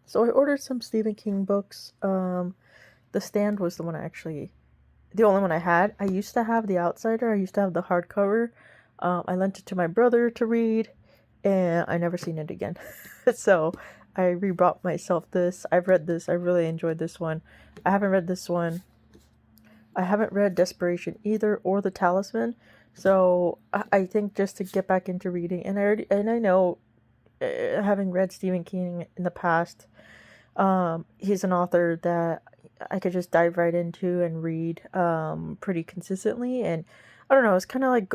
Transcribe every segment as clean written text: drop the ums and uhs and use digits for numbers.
So I ordered some Stephen King books. The Stand was the only one I had. I used to have The Outsider. I used to have the hardcover. I lent it to my brother to read, and I never seen it again. So I rebought myself this. I've read this. I really enjoyed this one. I haven't read this one. I haven't read Desperation either or The Talisman. So I think just to get back into reading, and I know, having read Stephen King in the past, he's an author that I could just dive right into and read pretty consistently. And I don't know, it's kind of like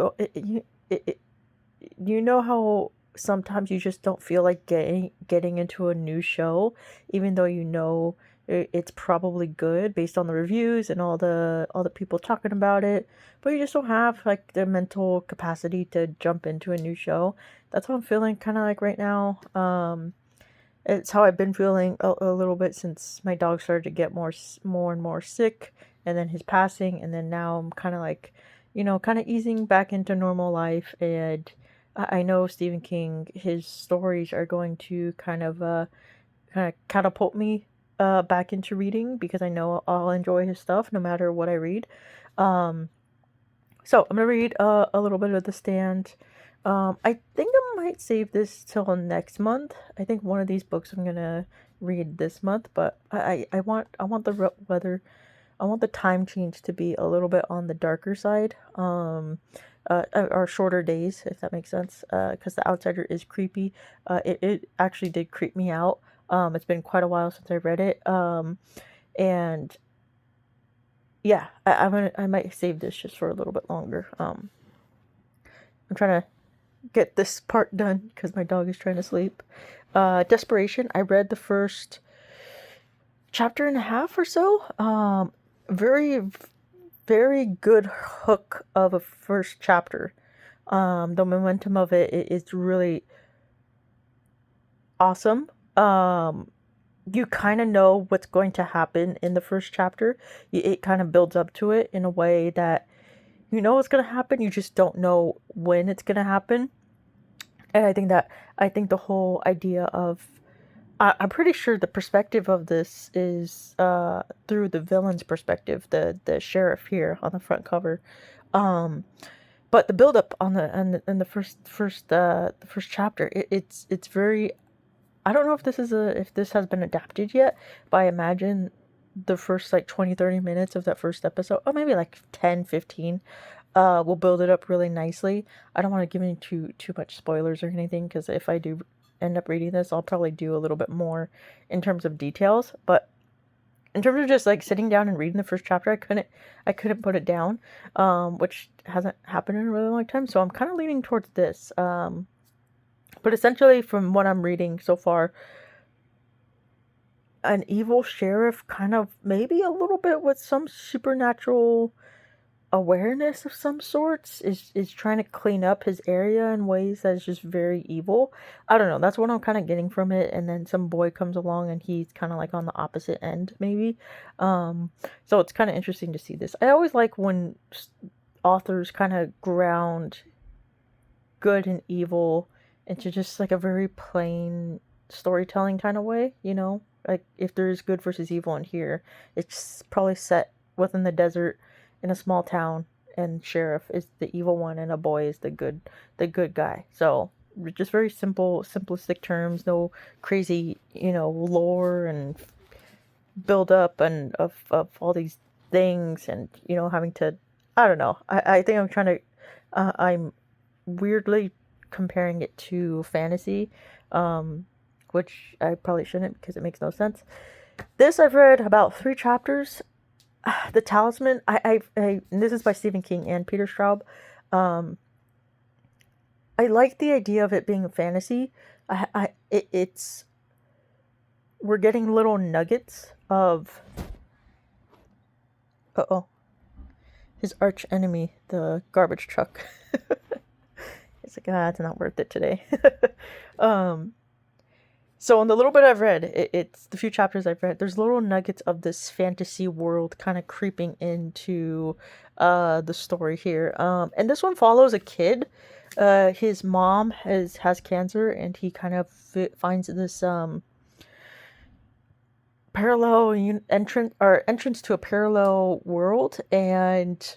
you know how sometimes you just don't feel like getting into a new show, even though you know it's probably good based on the reviews and all the people talking about it, but you just don't have like the mental capacity to jump into a new show. That's how I'm feeling kind of like right now. It's how I've been feeling a little bit since my dog started to get more and more sick, and then his passing, and then now I'm kind of like, kind of easing back into normal life. And I know Stephen King, his stories are going to kind of catapult me back into reading, because I know I'll enjoy his stuff no matter what I read. Um, so I'm gonna read a little bit of The Stand. I think I might save this till next month. I think one of these books I'm gonna read this month, but I want the weather. I want the time change to be a little bit on the darker side. Or shorter days, if that makes sense. Because The Outsider is creepy. It actually did creep me out. It's been quite a while since I read it. And yeah, I might save this just for a little bit longer. I'm trying to get this part done because my dog is trying to sleep. Desperation. I read the first chapter and a half or so. Very, very good hook of a first chapter. The momentum of it is really awesome. You kind of know what's going to happen in the first chapter. It kind of builds up to it in a way that you know what's going to happen. You just don't know when it's going to happen. And I think the whole idea of, I'm pretty sure the perspective of this is through the villain's perspective, the sheriff here on the front cover. Um, but the build up on the first chapter, it's very. I don't know if this has been adapted yet, but I imagine the first like 20-30 minutes of that first episode, or maybe like 10-15, will build it up really nicely. I don't want to give any too much spoilers or anything, because if I do end up reading this, I'll probably do a little bit more in terms of details. But in terms of just like sitting down and reading the first chapter, I couldn't put it down, which hasn't happened in a really long time. So I'm kind of leaning towards this. But essentially, from what I'm reading so far, an evil sheriff, kind of maybe a little bit with some supernatural awareness of some sorts, is trying to clean up his area in ways that is just very evil. I don't know. That's what I'm kind of getting from it. And then some boy comes along and he's kind of like on the opposite end, maybe. So it's kind of interesting to see this. I always like when authors kind of ground good and evil into just like a very plain storytelling kind of way, you know? Like if there's good versus evil in here, it's probably set within the desert in a small town, and sheriff is the evil one and a boy is the good guy. So just very simplistic terms, no crazy, lore and build up and of all these things, and having to, I don't know. I think I'm weirdly comparing it to fantasy, which I probably shouldn't, because it makes no sense. This I've read about 3 chapters. The Talisman. And this is by Stephen King and Peter Straub. I like the idea of it being a fantasy. It's we're getting little nuggets of, oh, his arch enemy, the garbage truck. It's like, it's not worth it today. um, So in the little bit I've read, it's the few chapters I've read, there's little nuggets of this fantasy world kind of creeping into the story here. And this one follows a kid. His mom has cancer, and he kind of finds this entrance to a parallel world, and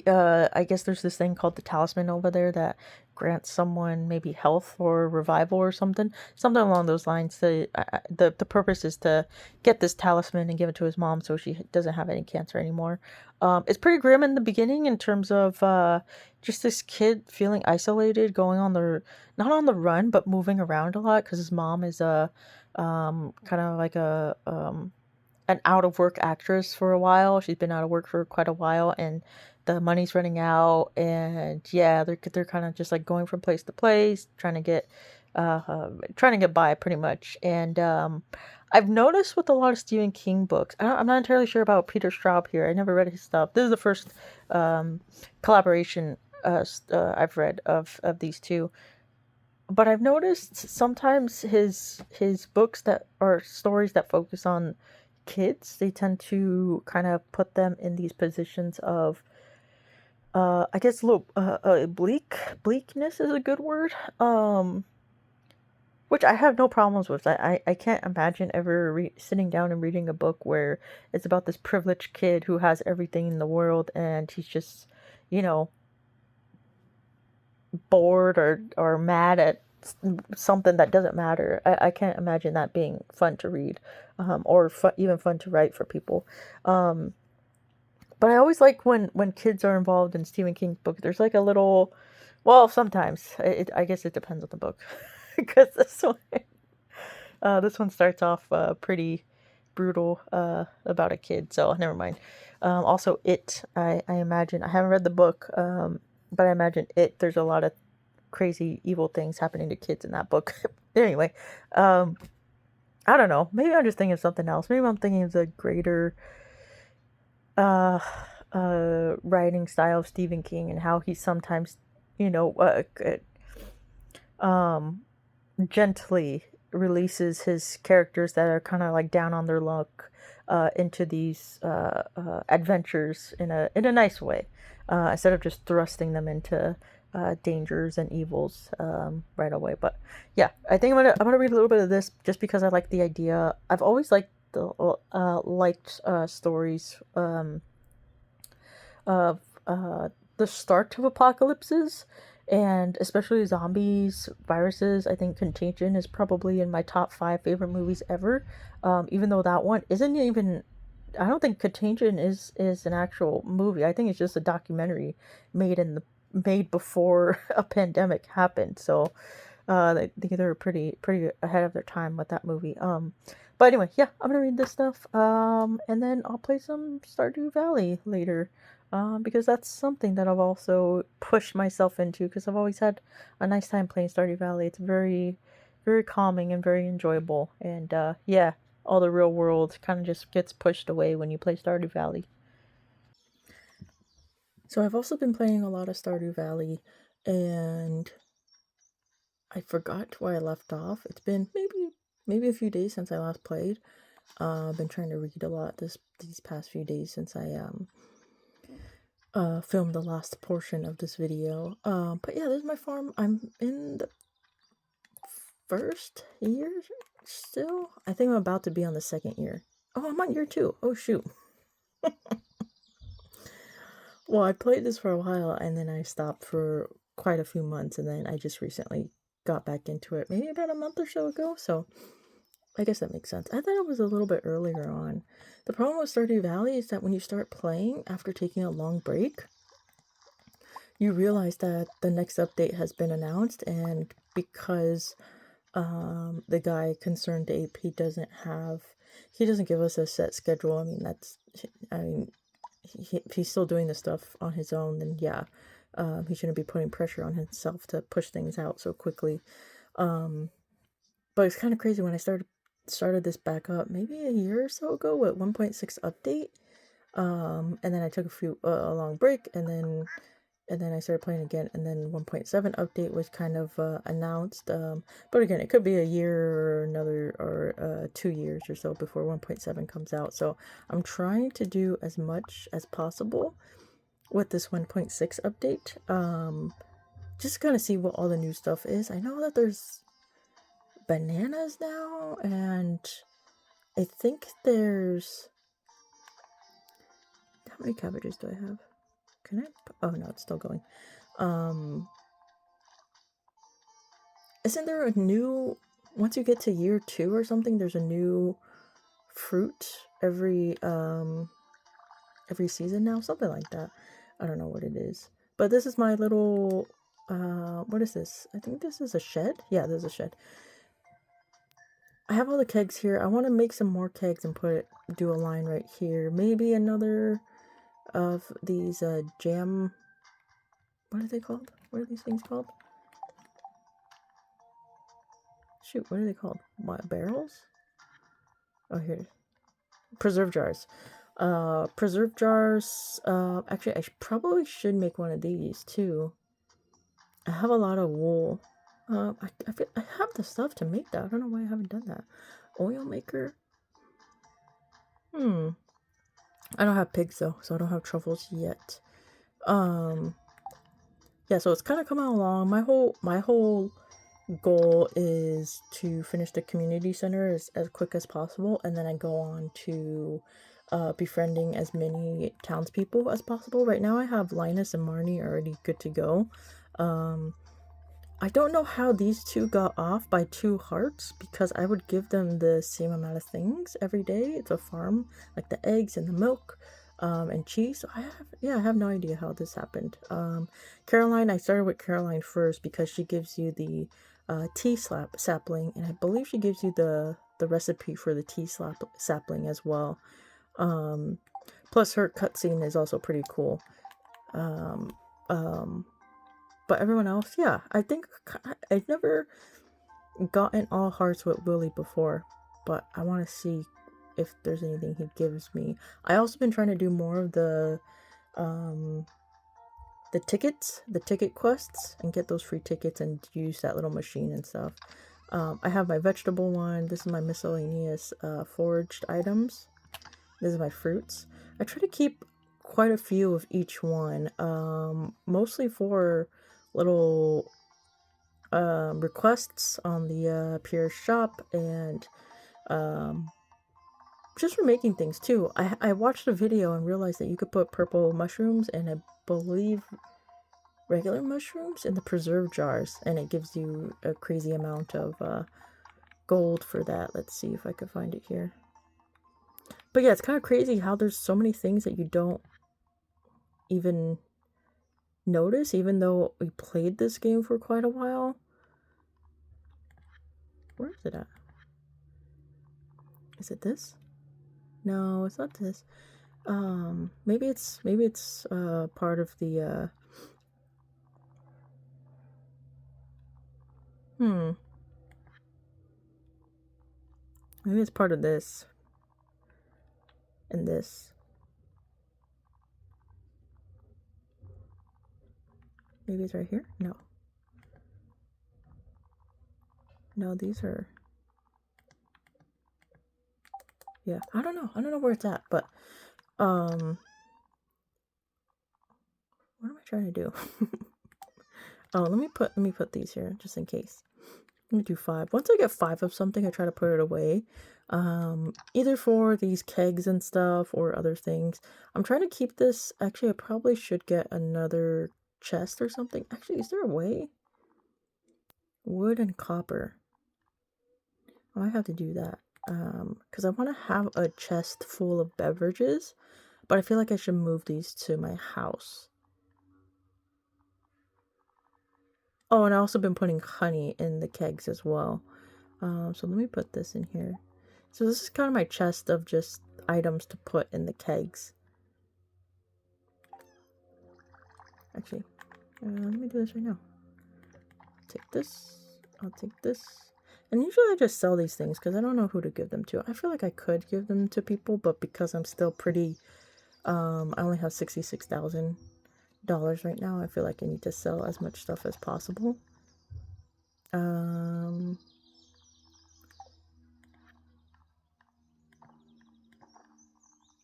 I guess there's this thing called the talisman over there that grants someone maybe health or revival or something along those lines. The purpose is to get this talisman and give it to his mom so she doesn't have any cancer anymore. It's pretty grim in the beginning in terms of just this kid feeling isolated, going on the not on the run but moving around a lot because his mom is a kind of like a an out of work actress for a while. She's been out of work for quite a while, and the money's running out. And yeah, they're kind of just like going from place to place, trying to get by pretty much. And I've noticed with a lot of Stephen King books, I'm not entirely sure about Peter Straub here. I never read his stuff. This is the first collaboration I've read of these two, but I've noticed sometimes his books that are stories that focus on kids, they tend to kind of put them in these positions of I guess a little bleakness is a good word. Which I have no problems with. I can't imagine ever sitting down and reading a book where it's about this privileged kid who has everything in the world and he's just, you know, bored or mad at something that doesn't matter. I can't imagine that being fun to read, or even fun to write for people. Um, but I always like when kids are involved in Stephen King's book. There's like a little, well, sometimes I guess it depends on the book, because this one starts off pretty brutal about a kid. So never mind. Also, I imagine I haven't read the book, but I imagine there's a lot of crazy evil things happening to kids in that book. Anyway, um, I don't know. Maybe I'm just thinking of something else. Maybe I'm thinking of the greater uh, writing style of Stephen King and how he sometimes, you know, um, gently releases his characters that are kind of like down on their luck into these adventures in a nice way, instead of just thrusting them into dangers and evils right away. But yeah, I think I'm gonna read a little bit of this just because I like the idea. I've always liked stories of the start of apocalypses, and especially zombies, viruses. I think Contagion is probably in my top 5 favorite movies ever. Even though that one isn't even, I don't think Contagion is an actual movie. I think it's just a documentary made before a pandemic happened. So they're pretty ahead of their time with that movie. But anyway, yeah, I'm gonna read this stuff. And then I'll play some Stardew Valley later. Because that's something that I've also pushed myself into because I've always had a nice time playing Stardew Valley. It's very calming and very enjoyable. And yeah, all the real world kind of just gets pushed away when you play Stardew Valley. So I've also been playing a lot of Stardew Valley, and I forgot where I left off. It's been maybe a few days since I last played. I've been trying to read a lot these past few days since I filmed the last portion of this video. But yeah, this is my farm. I'm in the first year still. I think I'm about to be on the second year. Oh, I'm on year 2. Oh shoot. Well, I played this for a while and then I stopped for quite a few months, and then I just recently got back into it maybe about a month or so ago. So I guess that makes sense. I thought it was a little bit earlier on. The problem with Stardew Valley is that when you start playing after taking a long break, you realize that the next update has been announced, and because the guy concerned ape, he doesn't give us a set schedule. I mean, if he's still doing the stuff on his own, then yeah, he shouldn't be putting pressure on himself to push things out so quickly. But it's kind of crazy when I started this back up maybe a year or so ago with 1.6 update, and then I took a long break, and then I started playing again, and then 1.7 update was kind of announced. But again, it could be a year or another, or 2 years or so before 1.7 comes out. So I'm trying to do as much as possible with this 1.6 update. Just kind of see what all the new stuff is. I know that there's bananas now, and I think there's... How many cabbages do I have? Can I... Oh, no, it's still going. Isn't there a new... Once you get to year 2 or something, there's a new fruit every season now? Something like that. I don't know what it is. But this is my little... what is this? I think this is a shed? Yeah, there's a shed. I have all the kegs here. I want to make some more kegs and do a line right here. Maybe another of these jam... What are they called? What are these things called? Shoot, what are they called? What, barrels? Oh, here. Preserve jars. Preserve jars. Actually, I probably should make one of these too. I have a lot of wool. I have the stuff to make that. I don't know why I haven't done that. Oil maker. I don't have pigs though, so I don't have truffles yet. Yeah, so it's kind of coming along. My whole goal is to finish the community center as quick as possible, and then I go on to befriending as many townspeople as possible. Right now I have Linus and Marnie already good to go. I don't know how these two got off by 2 hearts, because I would give them the same amount of things every day to farm, like the eggs and the milk, and cheese. So I have no idea how this happened. Caroline, I started with Caroline first because she gives you the tea sapling, and I believe she gives you the recipe for the tea sapling as well. Plus her cutscene is also pretty cool. But everyone else, yeah, I think I've never gotten all hearts with Willie before, but I want to see if there's anything he gives me. I also been trying to do more of the ticket quests, and get those free tickets and use that little machine and stuff. I have my vegetable one. This is my miscellaneous foraged items. This is my fruits. I try to keep quite a few of each one, mostly for little requests on the Pierre's shop, and just for making things too. I watched a video and realized that you could put purple mushrooms and I believe regular mushrooms in the preserve jars, and it gives you a crazy amount of gold for that. Let's see if I can find it here. But yeah, it's kind of crazy how there's so many things that you don't even notice, even though we played this game for quite a while. Where is it at? Is it this? No, it's not this. Maybe it's part of the maybe it's part of this and this. Maybe it's right here? No. No, these are... Yeah, I don't know. I don't know where it's at, but what am I trying to do? Oh, let me put these here just in case. Let me do 5. Once I get 5 of something, I try to put it away. Either for these kegs and stuff or other things. I'm trying to keep this. Actually, I probably should get another chest or something. Actually, is there a way? Wood and copper. Oh, I have to do that. Because I want to have a chest full of beverages, but I feel like I should move these to my house. Oh, and I also been putting honey in the kegs as well. So let me put this in here. So this is kind of my chest of just items to put in the kegs. Actually, let me do this right now. Take this. I'll take this. And usually I just sell these things because I don't know who to give them to. I feel like I could give them to people, but because I'm still pretty... I only have $66,000 right now. I feel like I need to sell as much stuff as possible.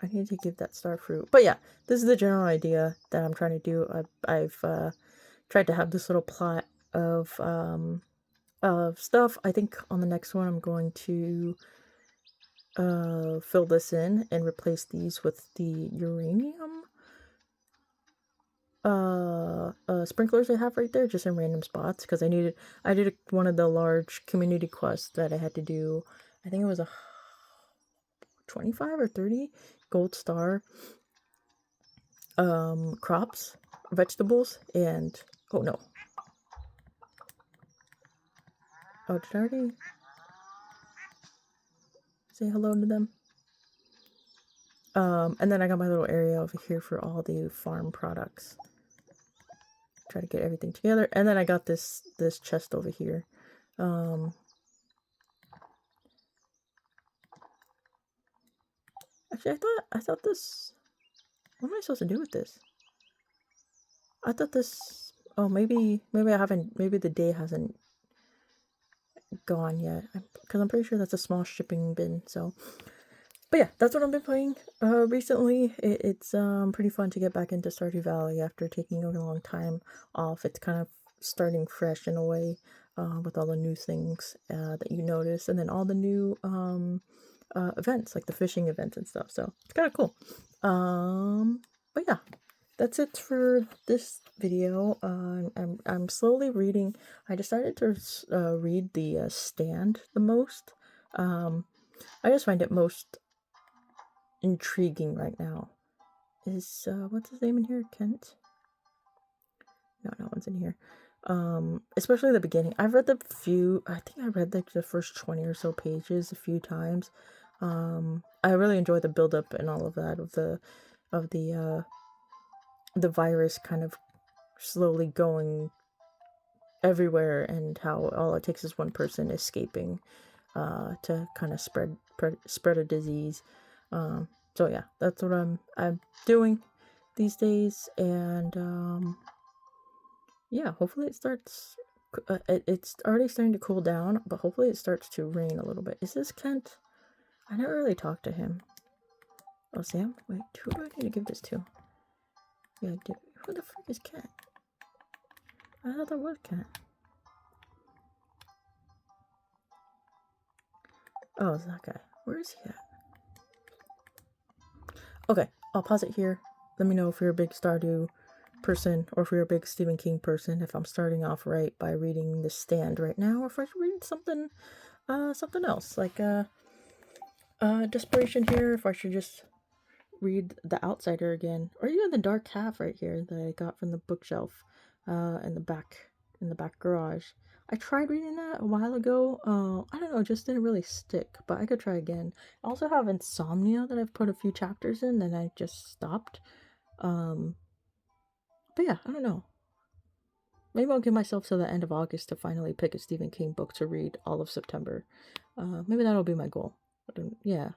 I need to give that star fruit. But yeah, this is the general idea that I'm trying to do. I've tried to have this little plot of stuff. I think on the next one I'm going to fill this in and replace these with the uranium sprinklers I have right there, just in random spots, because I did one of the large community quests that I had to do. I think it was a 25 or 30 gold star crops, vegetables, and oh no. Oh, did I already say hello to them? And then I got my little area over here for all the farm products. Try to get everything together. And then I got this chest over here. Actually, I thought this... What am I supposed to do with this? I thought this... Oh, maybe I haven't... Maybe the day hasn't gone yet. Because I'm pretty sure that's a small shipping bin, so... But yeah, that's what I've been playing recently. It's pretty fun to get back into Stardew Valley after taking a long time off. It's kind of starting fresh in a way, with all the new things that you notice, and then all the new events, like the fishing events and stuff. So it's kind of cool. But yeah, that's it for this video. I'm slowly reading. I decided to read the stand the most. I just find it most intriguing right now. Is what's his name in here? Kent? No one's in here. Especially the beginning. I've read I think I read like the first 20 or so pages a few times. I really enjoy the build up and all of that of the virus kind of slowly going everywhere, and how all it takes is one person escaping to kind of spread a disease. So yeah, that's what I'm doing these days, and yeah, hopefully it starts. It's already starting to cool down, but hopefully it starts to rain a little bit. Is this Kent? I never really talked to him. Oh, Sam? Wait, who do I need to give this to? Yeah, who the frick is Kent? I thought that was Kent. Oh, it's that guy. Where is he at? Okay, I'll pause it here. Let me know if you're a big Stardew person, or if you're a big Stephen King person, if I'm starting off right by reading The Stand right now, or if I should read something else, like Desperation here, if I should just read The Outsider again, or even The Dark Half right here that I got from the bookshelf in the back garage. I tried reading that a while ago. I don't know, it just didn't really stick, but I could try again. I also have Insomnia that I've put a few chapters in, and I just stopped. But yeah, I don't know. Maybe I'll give myself till the end of August to finally pick a Stephen King book to read all of September. Maybe that'll be my goal. Yeah,